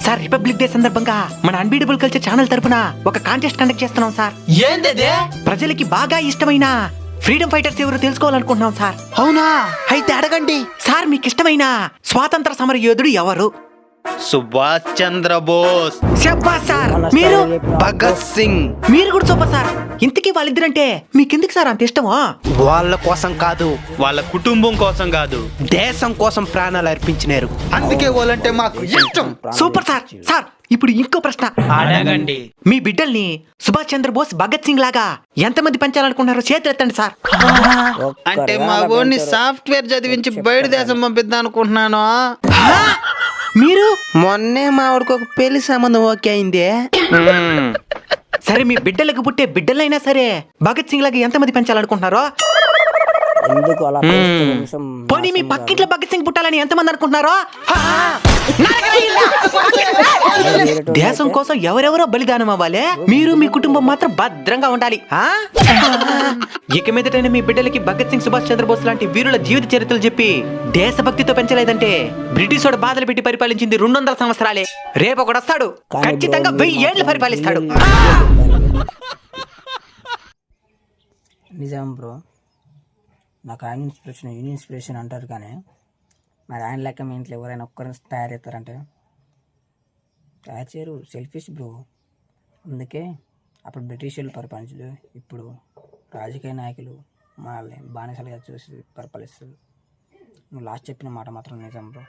Sir republic day సందర్భంగా మన unbeatable culture channel తరపున ఒక కాంటెస్ట్ కండక్ట్ చేస్తున్నాం సార్. ఏంది? ప్రజలకి బాగా ఇష్టమైన ఫ్రీడమ్ ఫైటర్స్ ఎవరు తెలుసుకోవాలనుకుంటున్నాం సార్. అవునా? అయితే అడగండి. సార్ మీకు ఇష్టమైన స్వాతంత్ర సమర యోధుడు ఎవరు? సుభాష్ చంద్రబోస్. శబ్బాస్ సార్. మీరు? భగత్ సింగ్. మీరు కూడా సూపర్ సార్. ఇంతకీ వాళ్ళిద్దరంటే మీకెందుకు సార్ అంత ఇష్టమా? వాళ్ళ కోసం కాదు, వాళ్ళ కుటుంబం కోసం కాదు, దేశం కోసం ప్రాణాలు అర్పించినారు, అందుకే వాళ్ళంటే మాకు ఇష్టం. Super sir. సార్ ఇప్పుడు ఇంకో ప్రశ్న అడగండి. మీ బిడ్డల్ని సుభాష్ చంద్రబోస్ భగత్ సింగ్ లాగా ఎంతమంది పెంచాలనుకుంటున్నారో చేతులెత్తండి సార్. అంటే మా ఊరిని సాఫ్ట్వేర్ చదివించి బయట దేశం పంపిద్దాం అనుకుంటున్నాను. మీరు? మొన్నే మా వాడికి ఒక పెళ్లి సంబంధం ఓకే అయింది. సరే మీ బిడ్డలకు పుట్టే బిడ్డలైనా సరే భగత్ సింగ్ లాగా ఎంతమంది పెంచాలనుకుంటున్నారో? పోనీ మీ పక్కింట్లో భగత్ సింగ్ పుట్టాలని ఎంతమంది అనుకుంటున్నారో? దేశం కోసం ఎవరెవరో బలిదానం అవ్వాలి, మీరు మీ కుటుంబం మాత్రం భద్రంగా ఉండాలి. ఇక మీదటైనా మీ బిడ్డలకి భగత్ సింగ్, సుభాష్ చంద్రబోస్ లాంటి వీరుల జీవిత చరిత్రలు చెప్పి దేశభక్తితో పెంచలేదంటే బ్రిటిష్ వాడు బాధలు పెట్టి పరిపాలించింది 200 సంవత్సరాలే. రేపు ఒకడు వస్తాడు, ఖచ్చితంగా 1000 ఏళ్ళు పరిపాలిస్తాడు. నిజం బ్రో, నాకు ఆయన ఇన్స్పిరేషన్ అంటారు, కానీ మరి ఆయన లెక్క మీ ఇంట్లో ఎవరైనా ఒక్కరిని తయారవుతారంటే తయారు చేయరు. Selfish bro. అందుకే అప్పుడు బ్రిటిష్ వాళ్ళు పరిపాలించదు, ఇప్పుడు రాజకీయ నాయకులు మనల్ని బానిసలుగా చూసి పరిపాలిస్తారు. నువ్వు లాస్ట్ చెప్పిన మాట మాత్రం నిజం బ్రో.